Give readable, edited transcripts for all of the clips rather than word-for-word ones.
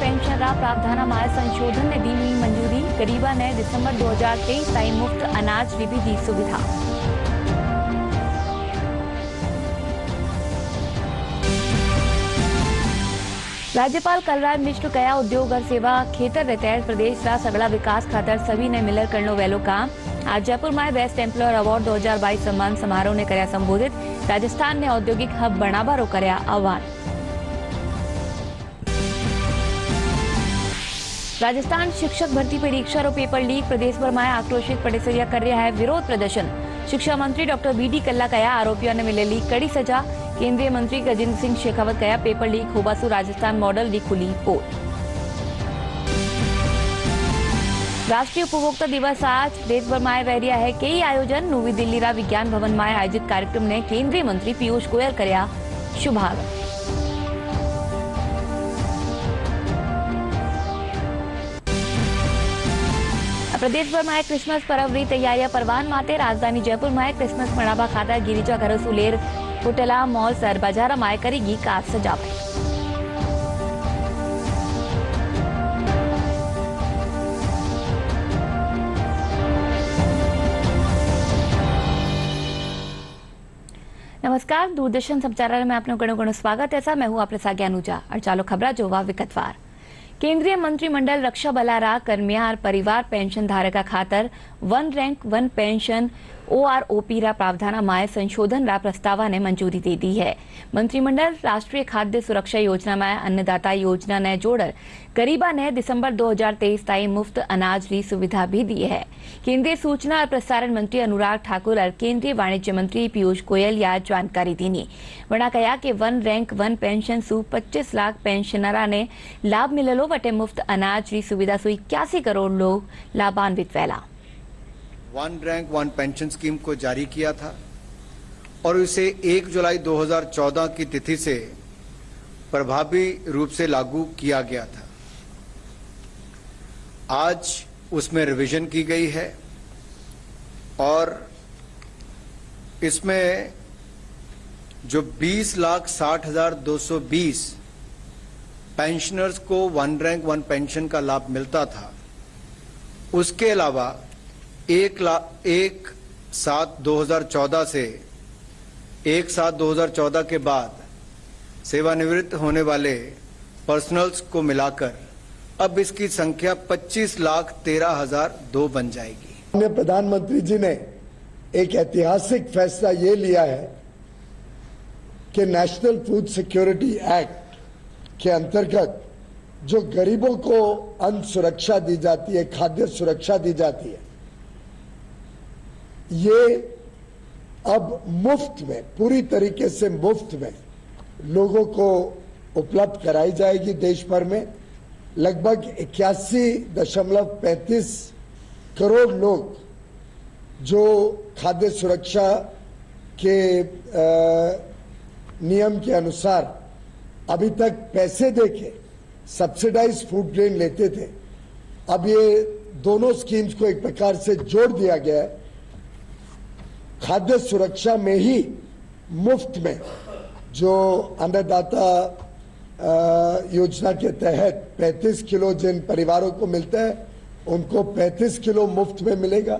पेन्शनरा प्रावधानामाय संशोधन ने दी हुई मंजूरी। गरीबाने डिसेंबर 2023 ताईं मुफ्त अनाजनी भी दी सुविधा। राज्यपाल कलराज मिश्र कया उद्योग और सेवा खेतर रे तहत प्रदेश रा सगला विकास खातर सभी ने मिलकर करनो वेलो काम। आज जयपुर में बेस्ट एम्प्लॉयर अवॉर्ड 2022 सम्मान समारोह ने कर्या संबोधित। राजस्थान ने औद्योगिक हब बनावारो कर्या आह्वान। राजस्थान शिक्षक भर्ती परीक्षा रो पेपर लीक। प्रदेश भर में आक्रोशित पटेसरिया कर रहा है विरोध प्रदर्शन। शिक्षा मंत्री डॉक्टर बी.डी. कल्ला कया आरोपियों ने मिलेली कड़ी सजा। केंद्रीय मंत्री गजेंद्र सिंह शेखावत कया पेपर लीक होबासु राजस्थान मॉडल दी खुली पोल। राष्ट्रीय उपभोक्ता दिवस आज देश भर में रहा है कई आयोजन। नवी दिल्ली रा विज्ञान भवन में आयोजित कार्यक्रम ने केंद्रीय मंत्री पीयूष गोयल कर्या शुभारंभ। प्रदेश भर में क्रिसमस पर्व री तैयारियां परवान माटे। राजधानी जयपुर में क्रिसमस मनावा खातर गिरिजाघर सुलेर होटला मॉल सर बाजार में करेगी कार सजावट। नमस्कार, दूरदर्शन समाचार में आपनो घणो घणो स्वागत है। मैं हूं आपरे सागे अनुजा और चालो खबरा जोवा विगतवार। केंद्रीय मंत्रिमंडल रक्षा बलारा कर्मियार परिवार पेंशन धारका खातर one rank one pension OROP रा प्रावधानामाय संशोधन रा प्रस्ताव ने मंजूरी दे दी है। मंत्रिमंडल राष्ट्रीय खाद्य सुरक्षा योजना में अन्नदाता योजना ने जोड़कर गरीबा ने दिसंबर 2023 ताईं मुफ्त अनाज री सुविधा भी दी है। केंद्रीय सूचना और प्रसारण मंत्री अनुराग ठाकुर और केंद्रीय वाणिज्य मंत्री पीयूष गोयल या जानकारी दी। वना कहा कि वन रैंक वन पेंशन सु 25 लाख पेंशनरा ने लाभ मिलेलो वटे मुफ्त अनाज री सुविधा सु 81 करोड़ लोग लाभान्वित वेला। One rank one pension scheme को जारी किया था और इसे 1 जुलाई 2014 की तिथि से प्रभावी रूप से लागू किया गया था। आज उसमें रिवीजन की गई है और इसमें जो 20,60,220 पेंशनर्स को वन रैंक वन पेंशन का लाभ मिलता था, उसके अलावा 1/7/2014 से 1/7/2014 के बाद सेवानिवृत्त होने वाले पर्सनल्स को मिलाकर अब इसकी संख्या 25,13,002 बन जाएगी। माननीय प्रधानमंत्री जी ने एक ऐतिहासिक फैसला ये लिया है कि नेशनल फूड सिक्योरिटी एक्ट के अंतर्गत जो गरीबों को अन्न सुरक्षा दी जाती है, खाद्य सुरक्षा दी जाती है, ये अब मुफ्त में, पूरी तरीके से मुफ्त में लोगों को उपलब्ध कराई जाएगी। देश भर में लगभग 81.35 करोड़ लोग जो खाद्य सुरक्षा के नियम के अनुसार अभी तक पैसे देके सब्सिडाइज फूड ग्रेन लेते थे, अब ये दोनों स्कीम्स को एक प्रकार से जोड़ दिया गया है। खाद्य सुरक्षा में ही मुफ्त में जो अन्नदाता योजना के तहत 35 किलो जिन परिवारों को मिलता है, उनको 35 किलो मुफ्त में मिलेगा।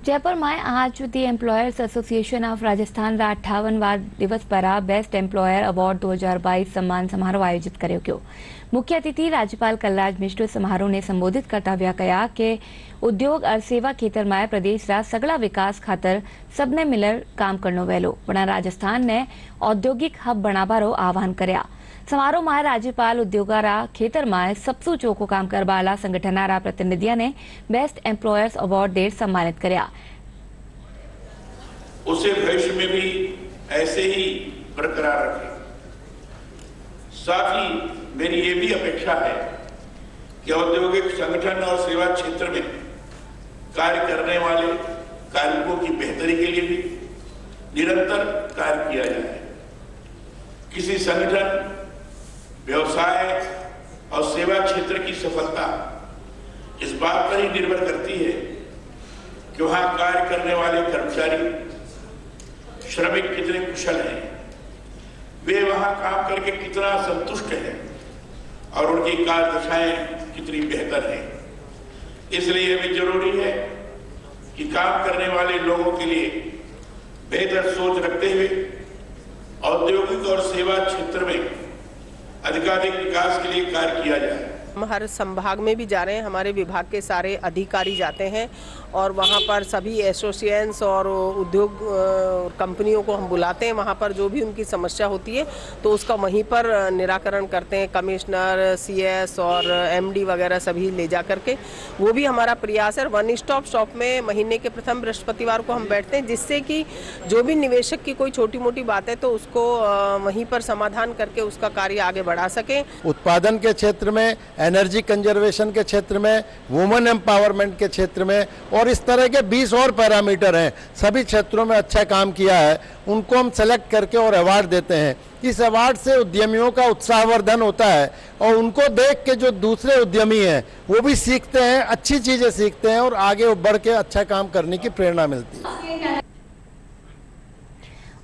जयपुर में आज दी एम्प्लॉयर्स एसोसिएशन ऑफ राजस्थान रा 58वां दिवस पर बेस्ट एम्प्लॉयर अवॉर्ड 2022 सम्मान समारोह आयोजित कर्यो गयो। मुख्य अतिथि राज्यपाल कलराज मिश्र समारोह ने संबोधित करता हुआ कहा कि उद्योग और सेवा खेतर में प्रदेश रा सगला विकास खातर सबने मिलकर काम करनो वेलो। वना राजस्थान ने औद्योगिक हब बनावारो आह्वान कर्या। समारोह में राज्यपाल उद्योगारा खेतर में सबसु चोखो काम करवाला संगठनारा प्रतिनिधियों ने बेस्ट एम्प्लॉयर्स अवॉर्ड देर सम्मानित कर्या। उसे भविष्य में भी ऐसे ही बरकरार रखें। साथ ही मेरी ये भी अपेक्षा है कि औद्योगिक संगठन और सेवा क्षेत्र में कार्य करने वाले कार्मिकों की बेहतरी के लिए भी निरंतर कार्य किया जाए। किसी संगठन, व्यवसाय और सेवा क्षेत्र की सफलता इस बात पर ही निर्भर करती है कि वहां कार्य करने वाले कर्मचारी, श्रमिक कितने कुशल हैं, वे वहां वहां काम करके कितना संतुष्ट है और उनकी कार्यदशाएं कितनी बेहतर है। इसलिए भी जरूरी है कि काम करने वाले लोगों के लिए बेहतर सोच रखते हुए औद्योगिक और सेवा क्षेत्र में अधिकाधिक विकास के लिए कार्य किया जाए। हम हर संभाग में भी जा रहे हैं, हमारे विभाग के सारे अधिकारी जाते हैं और वहाँ पर सभी एसोसिएशंस और उद्योग कंपनियों को हम बुलाते हैं। वहाँ पर जो भी उनकी समस्या होती है तो उसका वहीं पर निराकरण करते हैं। कमिश्नर, सीएस और एमडी वगैरह सभी ले जा करके, वो भी हमारा प्रयास है। वन स्टॉप शॉप में महीने के प्रथम बृहस्पतिवार को हम बैठते हैं, जिससे कि जो भी निवेशक की कोई छोटी मोटी बात है तो उसको वहीं पर समाधान करके उसका कार्य आगे बढ़ा सकें। उत्पादन के क्षेत्र में, एनर्जी कंजर्वेशन के क्षेत्र में, वुमेन एम्पावरमेंट के क्षेत्र में और इस तरह के 20 और पैरामीटर हैं। सभी क्षेत्रों में अच्छा काम किया है, उनको हम सेलेक्ट करके और अवार्ड देते हैं। इस अवार्ड से उद्यमियों का उत्साहवर्धन होता है और उनको देख के जो दूसरे उद्यमी हैं वो भी सीखते हैं, अच्छी चीजें सीखते हैं और आगे बढ़ के अच्छा काम करने की प्रेरणा मिलती है।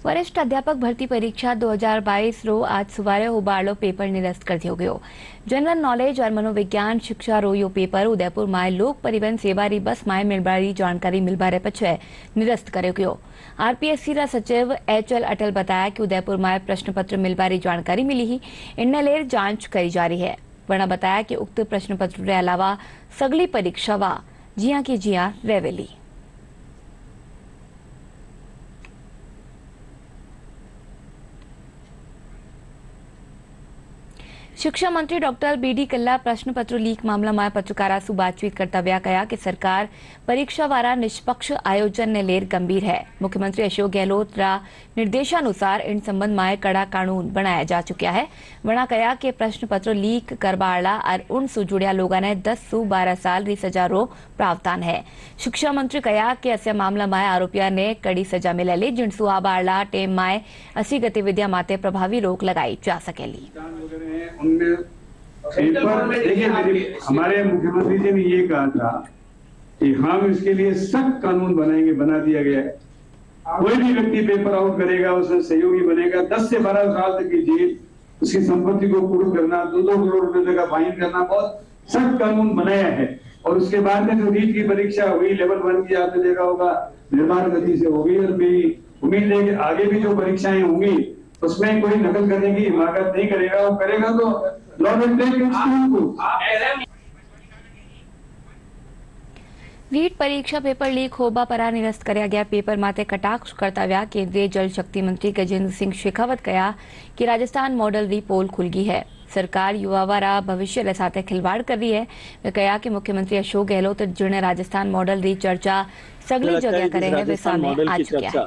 वरिष्ठ अध्यापक भर्ती परीक्षा 2022 रो आज सवारे होबाळो पेपर निरस्त कर दियो गयो। जनरल नॉलेज और मनोविज्ञान शिक्षा रो यो पेपर उदयपुर माय लोक परिवहन सेवा री बस माय मिलबारी जानकारी मिलबारे पछे निरस्त कर्यो गयो। आरपीएससी रा सचिव HL अटल बताया कि उदयपुर माय प्रश्न पत्र मिलबारी जानकारी मिली ही इनने लेर जांच करी जा रही है। वरना बताया कि उक्त प्रश्न पत्र के अलावा सगली परीक्षा वा जिया की जिया रेवेली। शिक्षा मंत्री डॉक्टर BD कल्ला प्रश्न पत्र लीक मामला में पत्रकारा से बातचीत करता व्या कहा कि सरकार परीक्षा वाला निष्पक्ष आयोजन ने लेर गंभीर है। मुख्यमंत्री अशोक गहलोत रा निर्देशानुसार इन संबंध में कड़ा कानून बनाया जा चुका है। वना कहा कि प्रश्न पत्र लीक करवाला और उन से जुड़िया लोगों ने 10 से 12 साल री सजा रो प्रावधान है। शिक्षा मंत्री कहा कि ऐसे मामला में आरोपिया ने कड़ी सजा मिलेली, जिनसु आबारला टेम में ऐसी गतिविधियां माते प्रभावी रोक लगाई जा सकेली। देखिए, हमारे मुख्यमंत्री जी ने ये कहा था कि हम इसके लिए सख्त कानून बनाएंगे, बना दिया गया है। कोई भी व्यक्ति पेपर आउट करेगा, उसमें सहयोगी बनेगा, 10 से 12 साल तक की जेल, उसकी संपत्ति को कुर्क करना, 2-2 करोड़ रुपए का फाइन करना, बहुत सख्त कानून बनाया है। और उसके बाद में जो नीट की परीक्षा हुई, लेवल 1 की आपने देखा होगा, निर्बाध गति से होगी और मेरी उम्मीद है कि आगे भी जो परीक्षाएं होंगी उसमें कोई नकल करने की हिमाकत नहीं करेगा। वो करेगा तो लॉ एंड ऑर्डर। नीट परीक्षा पेपर लीक होबा पर निरस्त कर्या गया पेपर माते कटाक्ष करता व्या केंद्रीय जल शक्ति मंत्री गजेंद्र सिंह शेखावत कहा कि राजस्थान मॉडल री पोल खुल गई है। सरकार युवावारा भविष्य के साथ खिलवाड़ कर रही है। वे कहा कि मुख्यमंत्री अशोक गहलोत जिन्हें राजस्थान मॉडल री चर्चा सगली जगह करे हैं, वे सामने आ चुके हैं।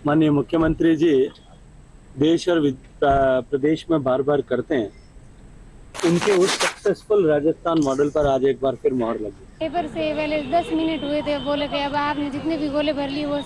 माननीय मुख्यमंत्री जी देश और प्रदेश में बार बार करते हैं, उनके उस सक्सेसफुल राजस्थान मॉडल पर आज एक बार फिर मोहर लगी। पेपर से पहले 10 मिनट हुए थे, बोले कि अब आपने जितने भी गोले भर ली वो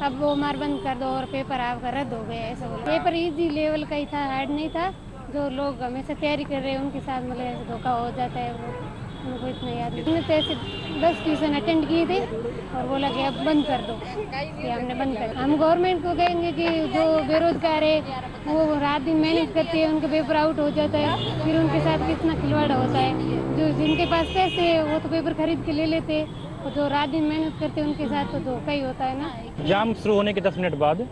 अब वो मार बंद कर दो और पेपर आपका रद्द हो गया, ऐसा बोला। पेपर इजी लेवल का ही था, हार्ड नहीं था। जो लोग हमेशा तैयारी कर रहे हैं उनके साथ मतलब धोखा हो जाता है, वो उनको इतना याद नहीं। हमने तो ऐसे 10 ट्यूशन अटेंड किए थे और बोला कि अब बंद कर दो, कि हमने बंद कर। हम गवर्नमेंट को कहेंगे कि जो बेरोजगार है वो रात दिन मेहनत करते हैं, उनका पेपर आउट हो जाता है, फिर उनके साथ कितना खिलवाड़ होता है। जो जिनके पास पैसे है वो तो पेपर खरीद के ले लेते, और जो रात दिन मेहनत करते हैं उनके साथ तो धोखा ही होता है ना। एग्जाम शुरू होने के 10 मिनट बाद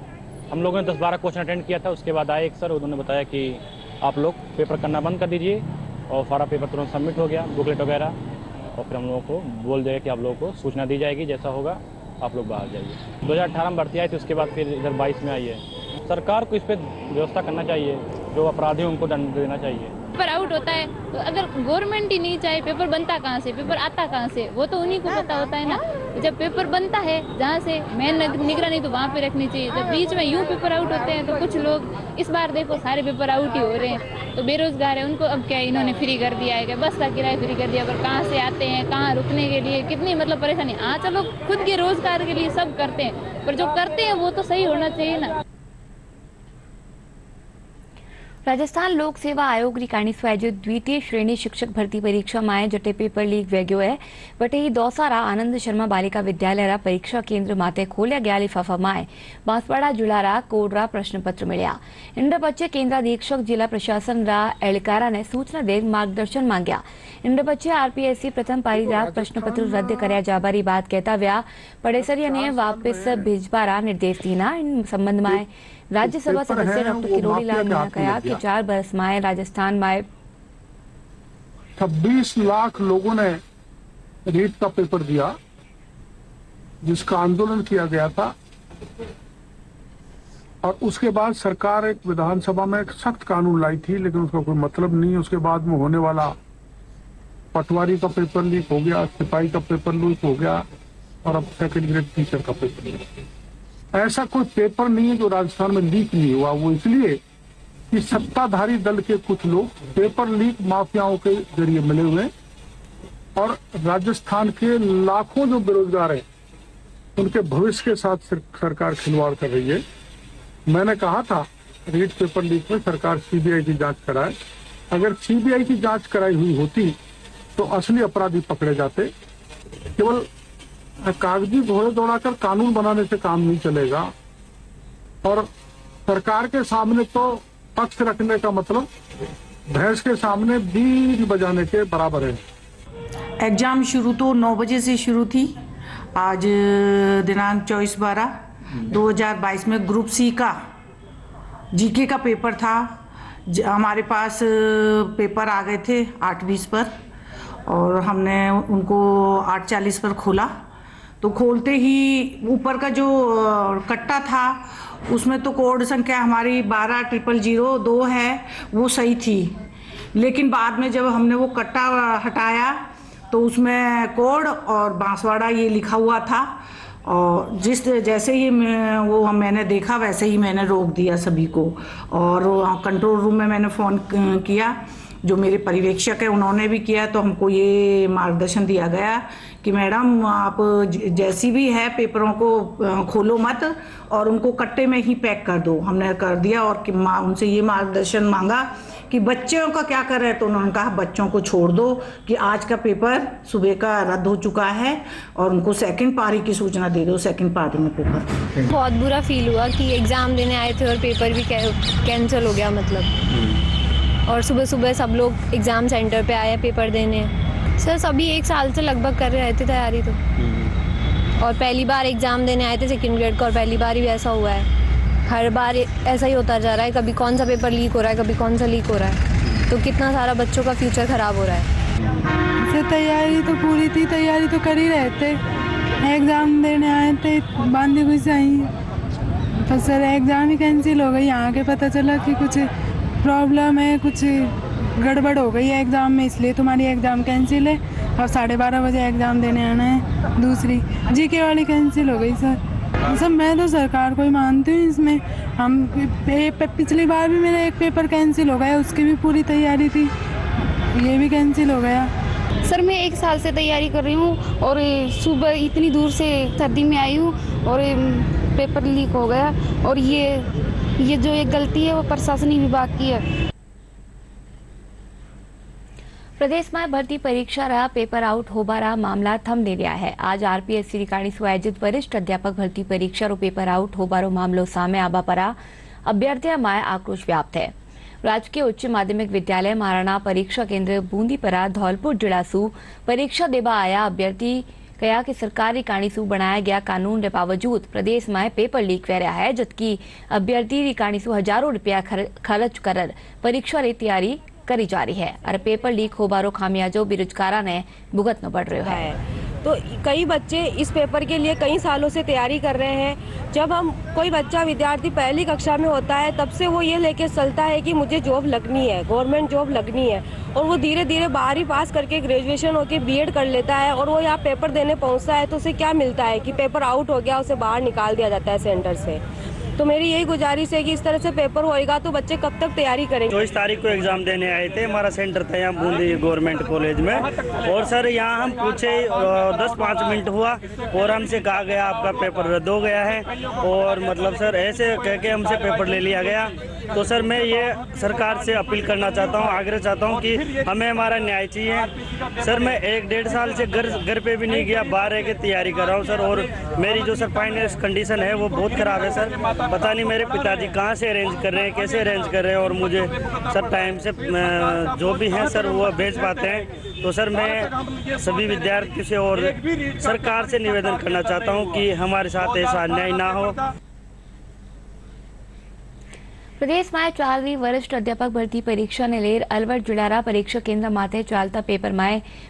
हम लोगों ने 10-12 क्वेश्चन अटेंड किया था। उसके बाद आए एक सर, उन्होंने बताया कि आप लोग पेपर करना बंद कर दीजिए, और सारा पेपर तुरंत सबमिट हो गया, बुकलेट वगैरह। और फिर हम लोगों को बोल दिया कि आप लोगों को सूचना दी जाएगी, जैसा होगा आप लोग बाहर जाइए। 2018 में भर्ती आई थी, उसके बाद फिर इधर 22 में आई है। सरकार को इस पर व्यवस्था करना चाहिए, जो अपराधी उनको दंड देना चाहिए। पेपर आउट होता है तो अगर गवर्नमेंट ही नहीं चाहे, पेपर बनता कहाँ से, पेपर आता कहाँ से, वो तो उन्हीं को पता होता है ना। जब पेपर बनता है जहाँ से मेन निगरानी तो वहाँ पे रखनी चाहिए। जब बीच में यूं पेपर आउट होते हैं तो कुछ लोग, इस बार देखो सारे पेपर आउट ही हो रहे हैं, तो बेरोजगार है उनको अब क्या इन्होंने फ्री कर दिया है, क्या बस का किराया फ्री कर दिया, पर कहाँ से आते हैं, कहाँ रुकने के लिए, कितनी मतलब परेशानी। हाँ चलो खुद के रोजगार के लिए सब करते हैं, पर जो करते हैं वो तो सही होना चाहिए ना। राजस्थान लोक सेवा आयोग रिकाणीसु आयोजित द्वितीय श्रेणी शिक्षक भरती परीक्षा में जटे पेपर लीक वेग्यो है वटे दौसारा आनंद शर्मा बालिका विद्यालय परीक्षा केन्द्र माटे खोल्या गया लिफाफा में बांसवाड़ा जिला कोडरा प्रश्नपत्र मिल्या। इंड बच्चे केन्द्राधीक्षक जिला प्रशासन एलकारा ने सूचना दे मार्गदर्शन मांग्या। इंड बच्चे आरपीएससी प्रथम पारी प्रश्नपत्र रद्द कर्या जाबारी बात कहता व्या पड़ेसरिया ने वापस भेजबारा निर्देश दीना। इन संबंध में राज्यसभा सदस्य डॉक्टर किरोड़ीलाल ने कहा कि 4 बरस में राजस्थान में 26 लाख लोगों ने रीट का पेपर दिया, जिसका आंदोलन किया गया था, और उसके बाद सरकार एक विधानसभा में एक सख्त कानून लाई थी, लेकिन उसका कोई मतलब नहीं। उसके बाद में होने वाला पटवारी का पेपर लीक हो गया, सिपाही का पेपर लीक हो गया, और अब सेकंड ग्रेड टीचर का पेपर लीक। ऐसा कोई पेपर नहीं है जो राजस्थान में लीक नहीं हुआ। वो इसलिए कि सत्ताधारी दल के कुछ लोग पेपर लीक माफियाओं के जरिए मिले हुए हैं, और राजस्थान के लाखों जो बेरोजगार हैं उनके भविष्य के साथ सरकार खिलवाड़ कर रही है। मैंने कहा था रीट पेपर लीक में सरकार सीबीआई की जांच कराए। अगर सीबीआई की जांच कराई हुई होती तो असली अपराधी पकड़े जाते। केवल कागजी घोड़े दौड़ाकर कानून बनाने से काम नहीं चलेगा, और सरकार के सामने तो पक्ष रखने का मतलब भैंस के सामने बीन बजाने के बराबर है। एग्जाम शुरू तो 9 बजे से शुरू थी। आज दिनांक 24/12/2022 में ग्रुप सी का जीके का पेपर था। हमारे पास पेपर आ गए थे 8:20 पर, और हमने उनको 8:40 पर खोला। तो खोलते ही ऊपर का जो कट्टा था उसमें तो कोड संख्या हमारी 120002 है, वो सही थी। लेकिन बाद में जब हमने वो कट्टा हटाया तो उसमें कोड और बांसवाड़ा ये लिखा हुआ था, और जैसे ही मैंने देखा वैसे ही मैंने रोक दिया सभी को। और कंट्रोल रूम में मैंने फ़ोन किया, जो मेरे पर्यवेक्षक है उन्होंने भी किया। तो हमको ये मार्गदर्शन दिया गया कि मैडम आप जैसी भी है पेपरों को खोलो मत और उनको कट्टे में ही पैक कर दो। हमने कर दिया, और कि उनसे ये मार्गदर्शन मांगा कि बच्चों का क्या कर रहे हैं, तो उन्होंने कहा बच्चों को छोड़ दो कि आज का पेपर सुबह का रद्द हो चुका है, और उनको सेकंड पारी की सूचना दे दो, सेकंड पारी में पेपर। बहुत बुरा फील हुआ कि एग्ज़ाम देने आए थे और पेपर भी कैंसिल हो गया मतलब। और सुबह सुबह सब लोग एग्ज़ाम सेंटर पे आए पेपर देने। सर सभी 1 साल से लगभग कर रहे थे तैयारी तो, और पहली बार एग्ज़ाम देने आए थे सेकंड ग्रेड का, और पहली बार भी ऐसा हुआ है। हर बार ऐसा ही होता जा रहा है, कभी कौन सा पेपर लीक हो रहा है, कभी कौन सा लीक हो रहा है। तो कितना सारा बच्चों का फ्यूचर ख़राब हो रहा है। सर तैयारी तो पूरी थी, तैयारी तो कर ही रहे थे। एग्ज़ाम देने आए थे, बांधी घुस आई, तो सर एग्ज़ाम ही कैंसिल हो गई। यहाँ के पता चला कि कुछ प्रॉब्लम है, कुछ गड़बड़ हो गई है एग्ज़ाम में, इसलिए तुम्हारी एग्ज़ाम कैंसिल है। अब 12:30 बजे एग्ज़ाम देने आना है। दूसरी जीके वाली कैंसिल हो गई सर। सब मैं तो सरकार को ही मानती हूँ इसमें। हम पिछली बार भी मेरा एक पेपर कैंसिल हो गया, उसकी भी पूरी तैयारी थी, ये भी कैंसिल हो गया। सर मैं 1 साल से तैयारी कर रही हूँ, और सुबह इतनी दूर से सर्दी में आई हूँ और पेपर लीक हो गया। और ये जो एक गलती है वो प्रशासनिक विभाग की है। प्रदेश में भर्ती परीक्षा पेपर आउट होबारा मामला थम ले लिया है। आज आरपीएससी रिकाणीसु आयोजित वरिष्ठ अध्यापक भर्ती परीक्षा पेपर आउट होबारो मामलो सामे आबा परा अभ्यर्थियों में आक्रोश व्याप्त है। राजकीय उच्च माध्यमिक विद्यालय महाराणा परीक्षा केंद्र बूंदीपरा धौलपुर जिलासु परीक्षा देवा आया अभ्यर्थी कहा कि सरकारी रिकाणीसु बनाया गया कानून के बावजूद प्रदेश में पेपर लीक वे रहा है, जबकि अभ्यर्थी रिकाणीसु हजारों रुपया खर्च कर परीक्षा री तैयारी करी जा रही है, और पेपर लीक होबारो खामियाजो बेरोजगारा ने भुगतना पड़ रहा है। तो कई बच्चे इस पेपर के लिए कई सालों से तैयारी कर रहे हैं। जब हम कोई बच्चा विद्यार्थी पहली कक्षा में होता है तब से वो ये लेके चलता है कि मुझे जॉब लगनी है, गवर्नमेंट जॉब लगनी है, और वो धीरे धीरे 12वीं पास करके ग्रेजुएशन होके बीएड कर लेता है, और वो यहाँ पेपर देने पहुँचता है तो उसे क्या मिलता है कि पेपर आउट हो गया, उसे बाहर निकाल दिया जाता है सेंटर से। तो मेरी यही गुजारिश है कि इस तरह से पेपर होएगा तो बच्चे कब तक तैयारी करेंगे। 24 तारीख को एग्जाम देने आए थे, हमारा सेंटर था यहाँ बूंदी गवर्नमेंट कॉलेज में, और सर यहाँ हम पूछे 10-5 मिनट हुआ और हमसे कहा गया आपका पेपर रद्द हो गया है, और मतलब सर ऐसे कह के हमसे पेपर ले लिया गया। तो सर मैं ये सरकार से अपील करना चाहता हूँ, आग्रह चाहता हूँ कि हमें हमारा न्याय चाहिए। सर मैं 1-1.5 साल से घर पे भी नहीं गया, बाहर रह के तैयारी कर रहा हूँ सर, और मेरी जो सर फाइनेंस कंडीशन है वो बहुत ख़राब है सर। पता नहीं मेरे पिताजी कहाँ से अरेंज कर रहे हैं, कैसे अरेंज कर रहे हैं, और मुझे सर टाइम से जो भी हैं सर वो भेज पाते हैं। तो सर मैं सभी विद्यार्थियों से और सरकार से निवेदन करना चाहता हूं कि हमारे साथ ऐसा अन्याय ना हो। પ્રદેશમાં 4મી વરિષ્ઠ અધ્યાપક ભરતી પરીક્ષાને લઈ અલવડ જિલ્લાના પરીક્ષા કેન્દ્ર માથે ચાલતા પેપરમાં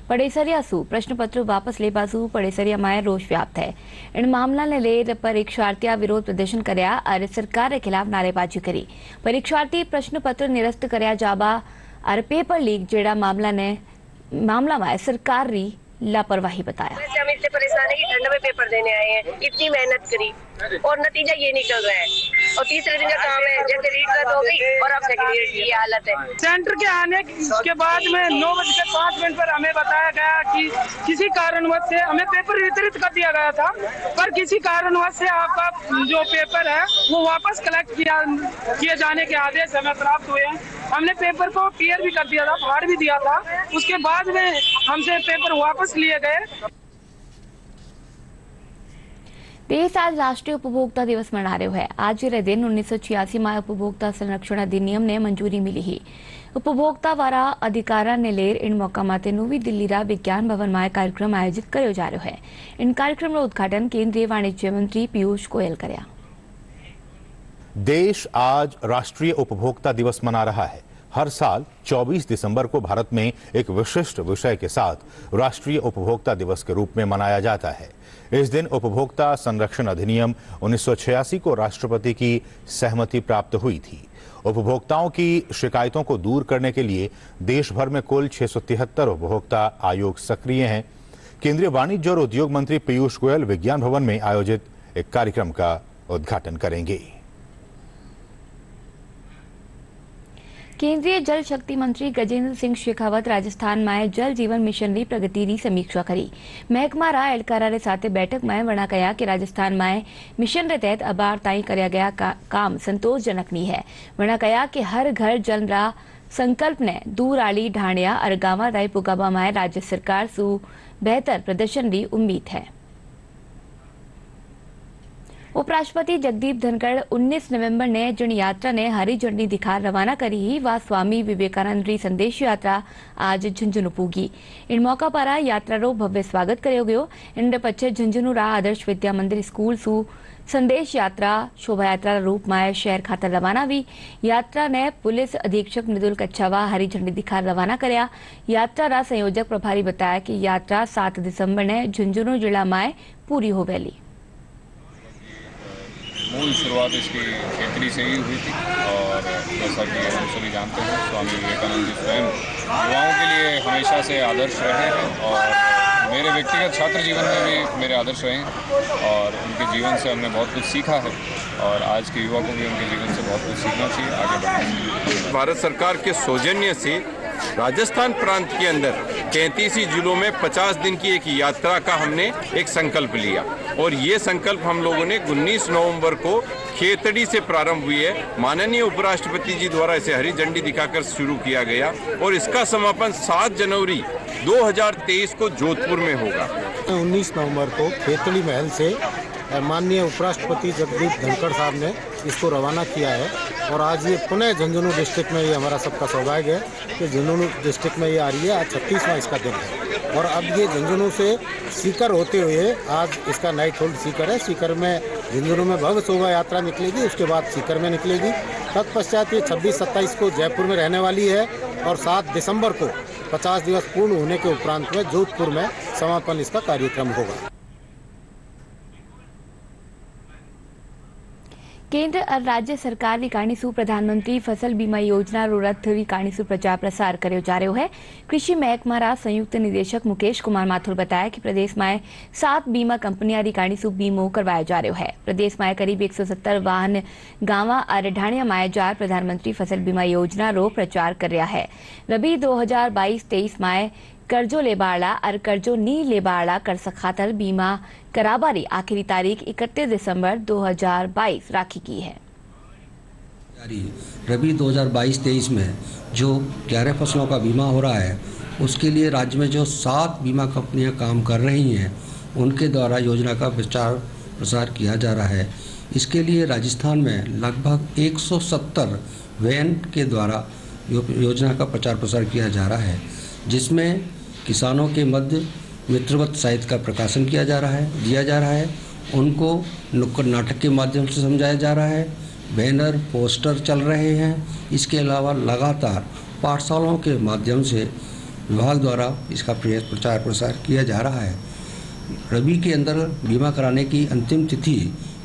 પડેસરિયાસુ પ્રશ્નપત્રો વાપસ લેવાસુ પડેસરિયામાં રોષ વ્યાપ્ત है। इन मामला ने ले परीक्षार्थी विरोध प्रदर्शन કર્યા और सरकार के खिलाफ नारेबाजी करी। परीक्षार्थी प्रश्नपत्र निरस्त કર્યા जाबा और पेपर लीक जेड़ा मामला में सरकार री लापरवाही बताया। हम इतने परेशान है कि ठंड में पेपर देने आए हैं, इतनी मेहनत करी और नतीजा ये निकल रहा है। और तीसरे दिन का काम है, जैसे रीट रद्द हो गई और अब सेकंड रीट की हालत है। सेंटर के आने के बाद में 9:05 पर हमें बताया गया कि किसी कारणवश से हमें पेपर वितरित कर दिया गया था, पर किसी कारणवश से आपका जो पेपर है वो वापस कलेक्ट किए जाने के आदेश हमें प्राप्त हुए हैं। हमने पेपर को क्लियर भी कर दिया था, फाड़ भी दिया था, उसके बाद में हमसे पेपर वापस लिए गए। देश आज राष्ट्रीय उपभोक्ता दिवस मना रह्यो है। आज रे दिन 1986 में उपभोक्ता संरक्षण अधिनियम ने मंजूरी मिली है। उपभोक्ता वाला अधिकारा ने लेर इन मौका माटे नवी दिल्ली रा विज्ञान भवन में कार्यक्रम आयोजित कर्यो जा रह्यो है। इन कार्यक्रम रो उद्घाटन केंद्रीय वाणिज्य मंत्री पीयूष गोयल कर्या। देश आज राष्ट्रीय उपभोक्ता दिवस मना रहा है। हर साल 24 दिसंबर को भारत में एक विशिष्ट विषय के साथ राष्ट्रीय उपभोक्ता दिवस के रूप में मनाया जाता है। इस दिन उपभोक्ता संरक्षण अधिनियम 1986 को राष्ट्रपति की सहमति प्राप्त हुई थी। उपभोक्ताओं की शिकायतों को दूर करने के लिए देश भर में कुल 673 उपभोक्ता आयोग सक्रिय हैं। केंद्रीय वाणिज्य और उद्योग मंत्री पीयूष गोयल विज्ञान भवन में आयोजित एक कार्यक्रम का उद्घाटन करेंगे। केंद्रीय जल शक्ति मंत्री गजेंद्र सिंह शेखावत राजस्थान में जल जीवन मिशन की प्रगति की समीक्षा करी। महकमा रा एडकारा रे साथे बैठक में वणा कहा कि राजस्थान में मिशन के तहत अबार ताई करया गया काम संतोषजनक नहीं है। वणा कहा कि हर घर जल रा संकल्प ने दूर आली ढाणिया और गांवा ताई पुगाबा में राज्य सरकार सु बेहतर प्रदर्शन की उम्मीद है। उपराष्ट्रपति जगदीप धनखड़ 19 नवंबर ने जिन यात्रा ने हरी झंडी दिखा रवाना करी ही वा स्वामी विवेकानंद री संदेश यात्रा आज झुंझुनू पूगी। इन मौका पर यात्रा रो भव्य स्वागत कर्यो गयो। इन पछे झुंझुनू रा आदर्श विद्या मंदिर स्कूल सु संदेश यात्रा शोभा यात्रा रूप में शहर खातर रवाना हुई। यात्रा ने पुलिस अधीक्षक मृदुल कच्छावा हरी झंडी दिखा रवाना कर्या। यात्रा रा संयोजक प्रभारी बताया कि यात्रा 7 दिसंबर ने झुंझुनू जिला में पूरी होवेली। मूल शुरुआत इसकी खेतड़ी से ही हुई थी और जैसा कि हम सभी जानते हैं स्वामी विवेकानंद जी स्वयं युवाओं के लिए हमेशा से आदर्श रहे हैं और मेरे व्यक्तिगत छात्र जीवन में भी मेरे आदर्श रहे हैं और उनके जीवन से हमने बहुत कुछ सीखा है और आज के युवा को भी उनके जीवन से बहुत कुछ सीखना चाहिए, आगे बढ़ना चाहिए। भारत सरकार के सौजन्य से राजस्थान प्रांत के अंदर 33 जिलों में 50 दिन की एक यात्रा का हमने एक संकल्प लिया और ये संकल्प हम लोगों ने 19 नवंबर को खेतड़ी से प्रारंभ हुई है। माननीय उपराष्ट्रपति जी द्वारा इसे हरी झंडी दिखाकर शुरू किया गया और इसका समापन 7 जनवरी 2023 को जोधपुर में होगा। 19 नवंबर को खेतड़ी महल से माननीय उपराष्ट्रपति जगदीप धनखड़ साहब ने इसको रवाना किया है और आज ये पुनः झुंझुनू डिस्ट्रिक्ट में ये हमारा सबका सौभाग्य है कि झुंझुनू डिस्ट्रिक्ट में ये आ रही है। आज 36वां इसका दिन है और अब ये झुंझुनू से सीकर होते हुए आज इसका नाइट होल्ड सीकर है। सीकर में झुंझुनू में भव्य शोभा यात्रा निकलेगी, उसके बाद सीकर में निकलेगी। तत्पश्चात ये 26-27 को जयपुर में रहने वाली है और 7 दिसंबर को 50 दिवस पूर्ण होने के उपरांत में जोधपुर में समापन इसका कार्यक्रम होगा। केंद्र और राज्य सरकार री कारणीसु प्रधानमंत्री फसल बीमा योजना रो रथ री कारणीसु प्रचार प्रसार कर्यो जा रह्यो है। कृषि महकमा रा संयुक्त निदेशक मुकेश कुमार माथुर बताया कि प्रदेश में 7 बीमा कंपनियां री कारणीसु बीमो करवायो जा रह्यो है। प्रदेश में करीब 170 वाहन गांवा और ढाणिया में जार प्रधानमंत्री फसल बीमा योजना रो प्रचार कर रहा है। रबी 2022-23 में कर्जो लेबाड़ा और कर्जो नी लेबाड़ा कर खातर बीमा कराबारी आखिरी तारीख 31 दिसंबर 2022 राखी की है। रबी 2022-23 में जो 11 फसलों का बीमा हो रहा है, उसके लिए राज्य में जो 7 बीमा कंपनियां काम कर रही हैं, उनके द्वारा योजना का प्रचार प्रसार किया जा रहा है। इसके लिए राजस्थान में लगभग 170 वैन के द्वारा योजना का प्रचार प्रसार किया जा रहा है, जिसमें किसानों के मध्य मित्रवत साहित्य का प्रकाशन दिया जा रहा है। उनको नुक्कड़ नाटक के माध्यम से समझाया जा रहा है। बैनर पोस्टर चल रहे हैं। इसके अलावा लगातार पाठशालाओं के माध्यम से विभाग द्वारा इसका प्रचार प्रसार किया जा रहा है। रबी के अंदर बीमा कराने की अंतिम तिथि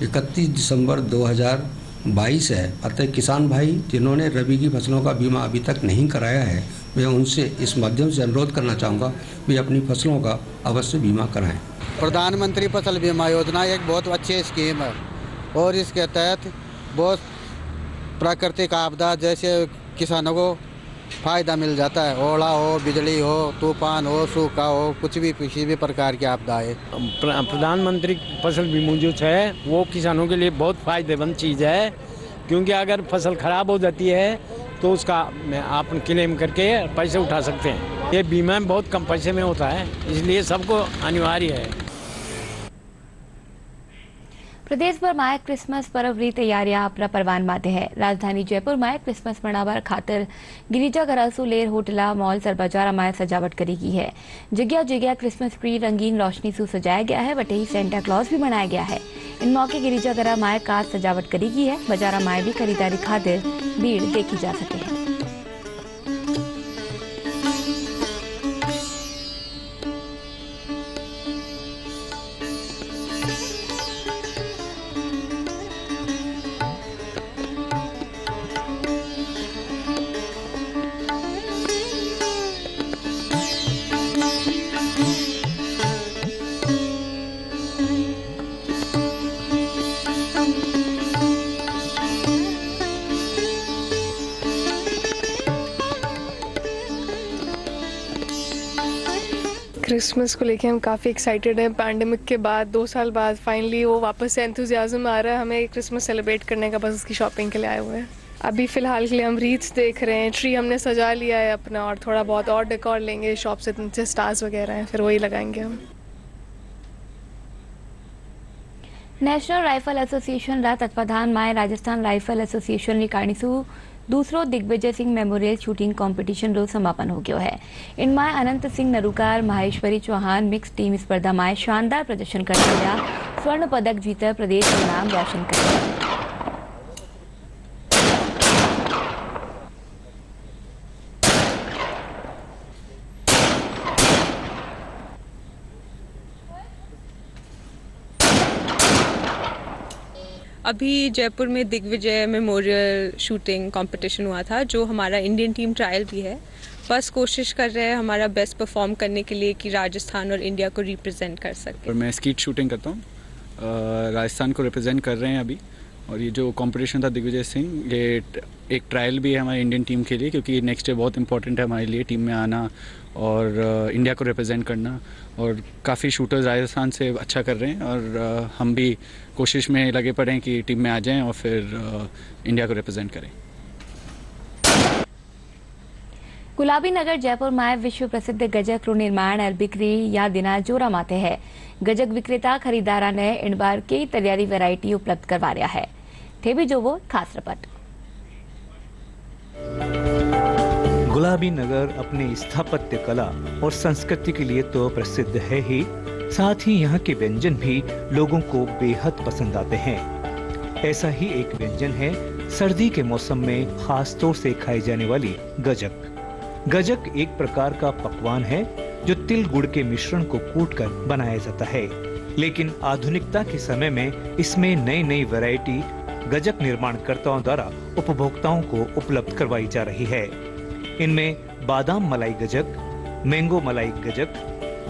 31 दिसंबर 2022 है। अतः किसान भाई जिन्होंने रबी की फसलों का बीमा अभी तक नहीं कराया है, मैं उनसे इस माध्यम से अनुरोध करना चाहूँगा वे अपनी फसलों का अवश्य बीमा कराएं। प्रधानमंत्री फसल बीमा योजना एक बहुत अच्छी स्कीम है और इसके तहत बहुत प्राकृतिक आपदा जैसे किसानों को फ़ायदा मिल जाता है। ओला हो, बिजली हो, तूफान हो, सूखा हो, कुछ भी किसी भी प्रकार की आपदा है। प्रधानमंत्री फसल बीमा जो है वो किसानों के लिए बहुत फ़ायदेमंद चीज़ है, क्योंकि अगर फसल ख़राब हो जाती है तो उसका आप क्लेम करके पैसे उठा सकते हैं। ये बीमा बहुत कम पैसे में होता है, इसलिए सबको अनिवार्य है। प्रदेश भर में क्रिसमस पर्व री तैयारियां अपना परवान माथे है। राजधानी जयपुर में क्रिसमस मनावर खातर गिरिजाघर सुलेर होटला मॉल सर बाजार में सजावट करी गई है। जगह जगह क्रिसमस ट्री रंगीन रोशनी से सजाया गया है। वटे ही सेंटा क्लॉज भी मनाया गया है। इन मौके गिरिजाघर में खास सजावट करी गई है। बाजार में भी खरीदारी खातिर भीड़ देखी जा सके है। क्रिसमस को लेके हम काफ़ी एक्साइटेड हैं। पैंडेमिक के बाद 2 साल बाद फाइनली वो वापस से एंथुजियाज्म आ रहा है हमें क्रिसमस सेलिब्रेट करने का। बस उसकी शॉपिंग के लिए आए हुए हैं। अभी फ़िलहाल के लिए हम रीट्स देख रहे हैं, ट्री हमने सजा लिया है अपना, और थोड़ा बहुत और डेकोर लेंगे शॉप से, नीचे स्टार्स वगैरह हैं, फिर वही लगाएंगे हम। नेशनल राइफल एसोसिएशन रा तत्वाधान में राजस्थान राइफल एसोसिएशन नी कारणीसु दूसरो Digvijay Singh memorial shooting competition रो समापन हो गयो है। इनमें अनंत सिंह नरूकार, महेश्वरी चौहान मिक्स टीम स्पर्धा में शानदार प्रदर्शन करते हुए स्वर्ण पदक जीत प्रदेश का नाम रोशन कर। अभी जयपुर में दिग्विजय मेमोरियल शूटिंग कंपटीशन हुआ था, जो हमारा इंडियन टीम ट्रायल भी है। बस कोशिश कर रहे हैं हमारा बेस्ट परफॉर्म करने के लिए कि राजस्थान और इंडिया को रिप्रेजेंट कर सके। और मैं स्कीट शूटिंग करता हूँ, राजस्थान को रिप्रेजेंट कर रहे हैं अभी। और ये जो कंपटीशन था दिग्विजय सिंह, ये एक ट्रायल भी है हमारे इंडियन टीम के लिए, क्योंकि नेक्स्ट डे बहुत इंपॉर्टेंट है हमारे लिए टीम में आना और इंडिया को रिप्रेजेंट करना। और काफ़ी शूटर्स राजस्थान से अच्छा कर रहे हैं और हम भी कोशिश में लगे पड़े हैं कि टीम में आ जाएं और फिर इंडिया को रिप्रेजेंट करें। गुलाबी नगर जयपुर में विश्व प्रसिद्ध गजक रो निर्माण और बिक्री या दिना जोरा माथे है। गजक विक्रेता खरीदारा ने इन बार कई तैयारी वैरायटी उपलब्ध करवा रहा है। थे भी जो वो खास रिपोर्ट। गुलाबी नगर अपनी स्थापत्य कला और संस्कृति के लिए तो प्रसिद्ध है ही, साथ ही यहाँ के व्यंजन भी लोगों को बेहद पसंद आते हैं। ऐसा ही एक व्यंजन है सर्दी के मौसम में खास तौर से खाई जाने वाली गजक। गजक एक प्रकार का पकवान है जो तिल गुड़ के मिश्रण को कूटकर बनाया जाता है, लेकिन आधुनिकता के समय में इसमें नई नई वैरायटी गजक निर्माणकर्ताओं द्वारा उपभोक्ताओं को उपलब्ध करवाई जा रही है। इनमें बादाम मलाई गजक, मैंगो मलाई गजक,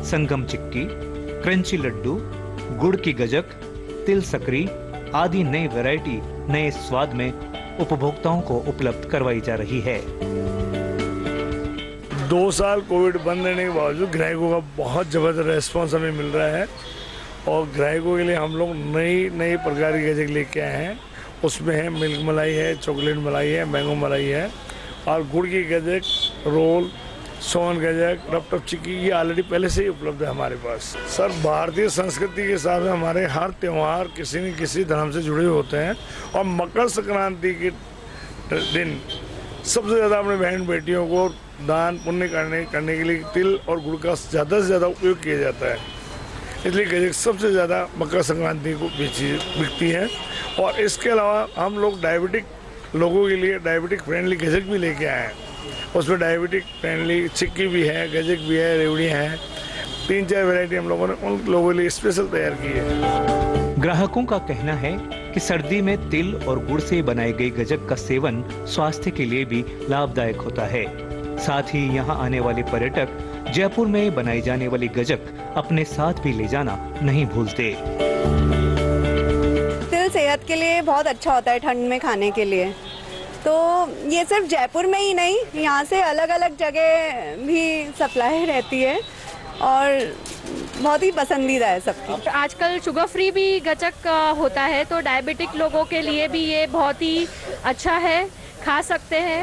संगम चिक्की, क्रंची लड्डू, गुड़ की गजक, तिल सकरी आदि नई वैरायटी नए स्वाद में उपभोक्ताओं को उपलब्ध करवाई जा रही है। 2 साल कोविड बंद रहने के बावजूद ग्राहकों का बहुत जबरदस्त रेस्पॉन्स हमें मिल रहा है और ग्राहकों के लिए हम लोग नई नई प्रकार की गजक लेके आए हैं उसमें है मिल्क मलाई है, चॉकलेट मलाई है, मैंगो मलाई है और गुड़ की गजक, रोल, सोन गजक, रपटप चिक्की ये ऑलरेडी पहले से ही उपलब्ध है हमारे पास। सर भारतीय संस्कृति के हिसाब से हमारे हर त्यौहार किसी न किसी धर्म से जुड़े होते हैं और मकर संक्रांति के दिन सबसे ज़्यादा अपने बहन बेटियों को दान पुण्य करने के लिए तिल और गुड़ का ज़्यादा से ज़्यादा उपयोग किया जाता है, इसलिए गजक सबसे ज़्यादा मकर संक्रांति को बिकती है। और इसके अलावा हम लोग डायबिटिक लोगों के लिए डायबिटिक फ्रेंडली गजक भी लेके आए हैं, उसमें डायबिटिक फ्रेंडली चिक्की भी है, गजक भी है, रेवड़ियाँ हैं, 3-4 वैरायटी हम लोगों ने उन लोगों के लिए स्पेशल तैयार की है। ग्राहकों का कहना है कि सर्दी में तिल और गुड़ से बनाई गई गजक का सेवन स्वास्थ्य के लिए भी लाभदायक होता है। साथ ही यहाँ आने वाले पर्यटक जयपुर में बनाई जाने वाली गजक अपने साथ भी ले जाना नहीं भूलते। तिल सेहत के लिए बहुत अच्छा होता है ठंड में खाने के लिए, तो ये सिर्फ जयपुर में ही नहीं, यहाँ से अलग अलग जगह भी सप्लाई रहती है और बहुत ही पसंदीदा है सबकी। आजकल शुगर फ्री भी गजक होता है, तो डायबिटिक लोगों के लिए भी ये बहुत ही अच्छा है, खा सकते हैं।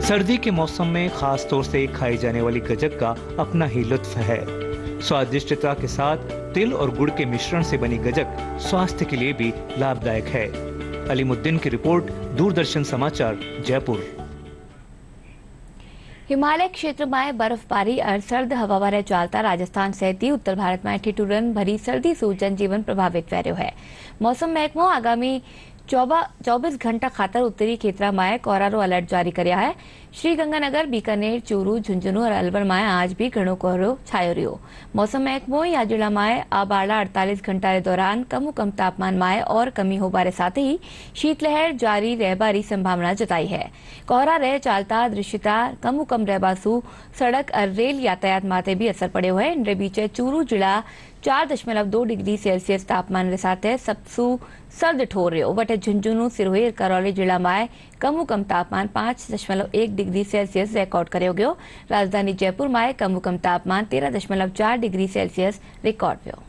सर्दी के मौसम में खास तौर से खाई जाने वाली गजक का अपना ही लुत्फ है। स्वादिष्टता के साथ तिल और गुड़ के मिश्रण से बनी गजक स्वास्थ्य के लिए भी लाभदायक है। अलीमुद्दीन की रिपोर्ट, दूरदर्शन समाचार, जयपुर। हिमालय क्षेत्રમાં બરફબારી और सर्द हवावारे चालता राजस्थान सहित उत्तर भारत में ठिठुरन भरी सर्दी से जनजीवन प्रभावित थयो है। मौसम महकमो आगामी 24 घंटा खातर उत्तरी क्षेत्र में कोहरारो अलर्ट जारी किया है। श्रीगंगानगर, बीकानेर, चूरू, झुंझुनू और अलवर में आज भी घणो कोहरो छायो रह्यो। मौसम महकमो या जिला में आबाड़ा 48 घंटा के दौरान कम तापमान में और कमी होबारे साथ ही शीतलहर जारी रहबारी संभावना जताई है। कोहरा रह चालता दृश्यता कम रहबासु सड़क और रेल यातायात माते भी असर पड़ो है। इनरे बीचे चूरू जिला 4.2 डिग्री सेल्सियस तापमान के साथ सबसु सर्द ठोर रह्यो। वटे झुंझुनू, सिरोही, करौली जिला में कम तापमान 5.1 डिग्री सेल्सियस रिकॉर्ड करो गयो। राजधानी जयपुर में कम तापमान 13.4 डिग्री सेल्सियस रिकॉर्ड हुयो।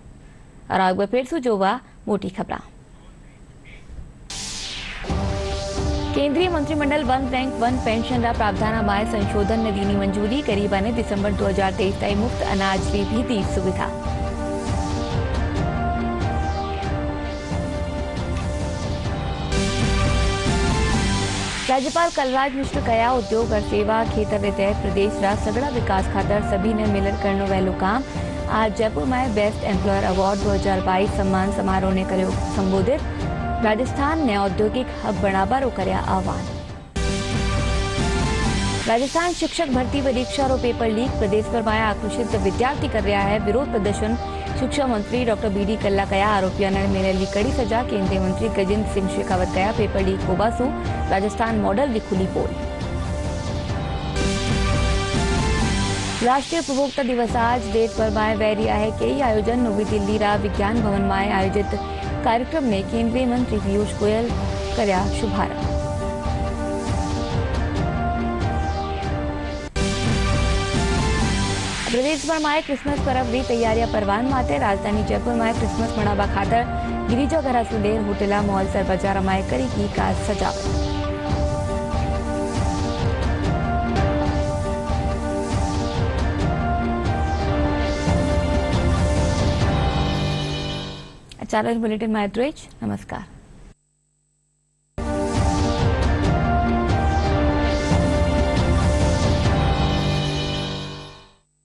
और आगे फिर से जोवा मोटी खबरां। केंद्रीय मंत्रिमंडल 1 रैंक 1 पेंशन रा प्रावधान में संशोधन ने दीनी मंजूरी। गरीबा ने दिसंबर 2023 ताईं मुफ्त अनाज की भी दी सुविधा। राज्यपाल कलराज मिश्र कया उद्योग और सेवा क्षेत्र के तहत प्रदेश रा सगड़ा विकास खातर सभी ने मिलकर करनो वहेलो काम। आज जयपुर में बेस्ट एम्प्लॉयर अवार्ड 2022 सम्मान समारोह ने करो संबोधित। राजस्थान ने औद्योगिक हब बनाबारो कर्या आह्वान। राजस्थान शिक्षक भर्ती परीक्षा रो पेपर लीक। प्रदेश भर में आक्रोशित विद्यार्थी कर रहा है विरोध प्रदर्शन। शिक्षा मंत्री डॉक्टर बी.डी. कल्ला कया आरोपियों ने मिलेली कड़ी सजा। केंद्रीय मंत्री गजेंद्र सिंह शेखावत कया पेपर लीक होबासु राजस्थान मॉडल की खुली पोल। राष्ट्रीय उपभोक्ता दिवस आज देश भर में वह रहा है कई आयोजन। नवी दिल्ली रा विज्ञान भवन में आयोजित कार्यक्रम ने केंद्रीय मंत्री पीयूष गोयल कर्या शुभारंभ। प्रदेश भर में क्रिसमस पर्व की तैयारियां परवान माते। राजधानी जयपुर में क्रिसमस मनावा खातर गिरिजाघरा सुदेर होटेला मॉल सर बाजार में करी की खास सजावट। चालो बुलेटिन में इतना ज। नमस्कार।